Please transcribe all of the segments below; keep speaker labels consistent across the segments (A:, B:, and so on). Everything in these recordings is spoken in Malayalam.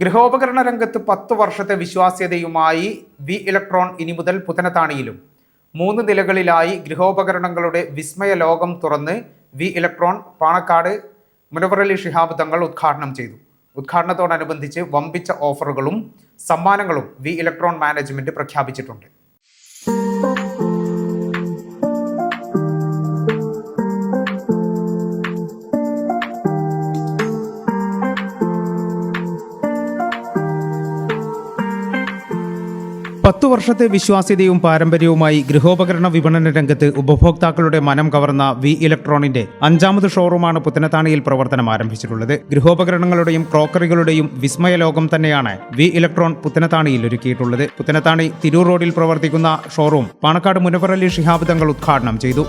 A: ഗൃഹോപകരണ രംഗത്ത് 10 വർഷത്തെ വിശ്വാസ്യതയുമായി വി ഇലക്ട്രോൺ ഇനി മുതൽ പുത്തനത്താണിയിലും 3 നിലകളിലായി ഗൃഹോപകരണങ്ങളുടെ വിസ്മയ ലോകം തുറന്ന് വി ഇലക്ട്രോൺ പാണക്കാട് മുനവർ അലി ശിഹാബ് തങ്ങൾ ഉദ്ഘാടനം ചെയ്തു. ഉദ്ഘാടനത്തോടനുബന്ധിച്ച് വമ്പിച്ച ഓഫറുകളും സമ്മാനങ്ങളും വി ഇലക്ട്രോൺ മാനേജ്മെന്റ് പ്രഖ്യാപിച്ചിട്ടുണ്ട്. പത്തു വർഷത്തെ വിശ്വാസ്യതയും പാരമ്പര്യവുമായി ഗൃഹോപകരണ വിപണന രംഗത്ത് ഉപഭോക്താക്കളുടെ മനം കവർന്ന വി ഇലക്ട്രോണിന്റെ 5ാമത് ഷോറൂമാണ് പുത്തനത്താണിയിൽ പ്രവർത്തനം ആരംഭിച്ചിട്ടുള്ളത്. ഗൃഹോപകരണങ്ങളുടെയും ക്രോക്കറികളുടെയും വിസ്മയ ലോകം തന്നെയാണ് വി ഇലക്ട്രോൺ പുത്തനത്താണിയിൽ ഒരുക്കിയിട്ടുള്ളത്. പുത്തനത്താണി തിരൂർ റോഡിൽ പ്രവർത്തിക്കുന്ന ഷോറൂം പാണക്കാട് മുനവർ അലി ശിഹാബ് തങ്ങൾ ഉദ്ഘാടനം ചെയ്തു.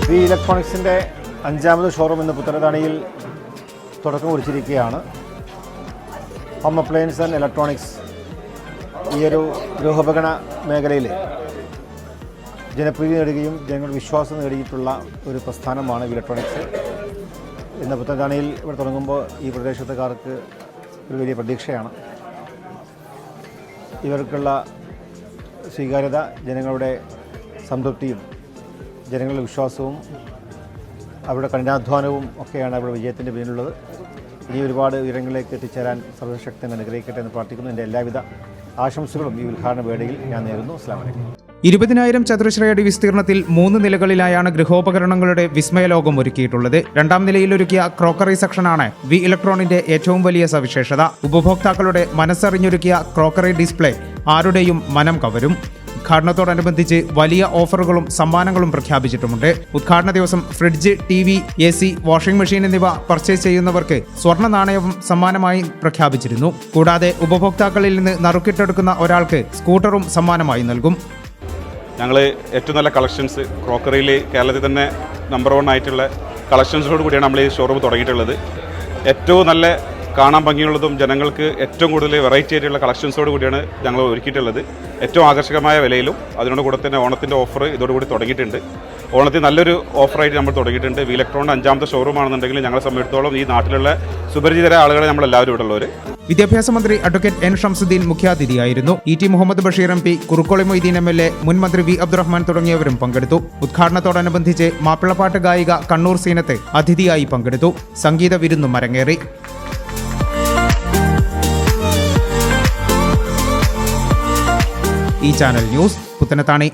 B: വി ഇലക്ട്രോണിക്സിൻ്റെ 5ാമത് ഷോറൂം ഇന്ന് പുത്തനത്താണിയിൽ തുടക്കം കുറിച്ചിരിക്കുകയാണ്. ഹോം അപ്ലയൻസ് ആൻഡ് ഇലക്ട്രോണിക്സ് ഈ ഒരു ഗൃഹോപകരണ മേഖലയിൽ ജനപ്രീതി നേടുകയും ജനങ്ങളുടെ വിശ്വാസം നേടിയിട്ടുള്ള ഒരു പ്രസ്ഥാനമാണ് വി ഇലക്ട്രോണിക്സ്. ഇന്ന് പുത്തനത്താണിയിൽ ഇവിടെ തുടങ്ങുമ്പോൾ ഈ പ്രദേശത്തുകാർക്ക് ഒരു വലിയ പ്രതീക്ഷയാണ്. ഇവർക്കുള്ള സ്വീകാര്യത, ജനങ്ങളുടെ സംതൃപ്തിയും ജനങ്ങളുടെ വിശ്വാസവും അവരുടെ കഠിനാധ്വാനവും ഒക്കെയാണ് അവരുടെ വിജയത്തിൻ്റെ പിന്നിലുള്ളത്. ഇനി ഒരുപാട് ഉയരങ്ങളിലേക്ക് എത്തിച്ചേരാൻ സർവശക്തൻ അനുഗ്രഹിക്കട്ടെ എന്ന് പ്രാർത്ഥിക്കുന്നു. എൻ്റെ എല്ലാവിധ ആശംസകളും ഈ ഉദ്ഘാടന വേളയിൽ ഞാൻ നേരുന്നു. അസ്സലാമു അലൈക്കും.
A: 20,000 ചതുരശ്രയടി വിസ്തീർണത്തിൽ 3 നിലകളിലായാണ് ഗൃഹോപകരണങ്ങളുടെ വിസ്മയലോകം ഒരുക്കിയിട്ടുള്ളത്. 2ാം നിലയിൽ ഒരുക്കിയ ക്രോക്കറി സെക്ഷനാണ് വി ഇലക്ട്രോണിന്റെ ഏറ്റവും വലിയ സവിശേഷത. ഉപഭോക്താക്കളുടെ മനസ്സറിഞ്ഞൊരുക്കിയ ക്രോക്കറി ഡിസ്പ്ലേ ആരുടെയും മനം കവരും. ഉദ്ഘാടനത്തോടനുബന്ധിച്ച് വലിയ ഓഫറുകളും സമ്മാനങ്ങളും പ്രഖ്യാപിച്ചിട്ടുമുണ്ട്. ഉദ്ഘാടന ദിവസം fridge, TV, AC, washing machine എന്നിവ പർച്ചേസ് ചെയ്യുന്നവർക്ക് സ്വർണ്ണ നാണയവും സമ്മാനമായി പ്രഖ്യാപിച്ചിരുന്നു. കൂടാതെ ഉപഭോക്താക്കളിൽ നിന്ന് നറുക്കിട്ടെടുക്കുന്ന ഒരാൾക്ക് സ്കൂട്ടറും സമ്മാനമായി നൽകും.
C: ഞങ്ങൾ ഏറ്റവും നല്ല കളക്ഷൻസ് ക്രോക്കറിയിൽ കേരളത്തിൽ തന്നെ നമ്പർ 1 ആയിട്ടുള്ള കളക്ഷൻസോട് കൂടിയാണ് നമ്മൾ ഈ ഷോറൂം തുടങ്ങിയിട്ടുള്ളത്. ഏറ്റവും നല്ല കാണാൻ ഭംഗിയുള്ളതും ജനങ്ങൾക്ക് ഏറ്റവും കൂടുതൽ വെറൈറ്റി ആയിട്ടുള്ള കളക്ഷൻസോട് കൂടിയാണ് ഞങ്ങൾ ഒരുക്കിയിട്ടുള്ളത്. ഏറ്റവും ആകർഷകമായ വിലയിലും അതിനോട് കൂടെ തന്നെ ഓണത്തിൻ്റെ ഓഫർ ഇതോടുകൂടി തുടങ്ങിയിട്ടുണ്ട്. ഓണത്തിന് നല്ലൊരു ഓഫറായിട്ട് നമ്മൾ തുടങ്ങിയിട്ടുണ്ട്. വി ഇലക്ട്രോണിൻ്റെ 5ാമത്തെ ഷോറൂം ആണെന്നുണ്ടെങ്കിൽ ഞങ്ങളെ സംബന്ധിച്ചിടത്തോളം ഈ നാട്ടിലുള്ള സുപരിചിതരായ ആളുകളെ നമ്മളെല്ലാവരും ഇവിടെ ഉള്ളവർ.
A: വിദ്യാഭ്യാസ മന്ത്രി അഡ്വക്കേറ്റ് എൻ ഷംസുദ്ദീൻ മുഖ്യാതിഥിയായിരുന്നു. ET Muhammad Basheer MP, Kurukkoli Moideen MLA, മുൻ മന്ത്രി വി അബ്ദുറഹ്മാൻ തുടങ്ങിയവരും പങ്കെടുത്തു. ഉദ്ഘാടനത്തോടനുബന്ധിച്ച് മാപ്പിളപ്പാട്ട് ഗായിക കണ്ണൂർ സീനത്ത് അതിഥിയായി പങ്കെടുത്തു. സംഗീത വിരുന്നും അരങ്ങേറി. ഈ ചാനൽ ന്യൂസ് പുത്തനത്താണി.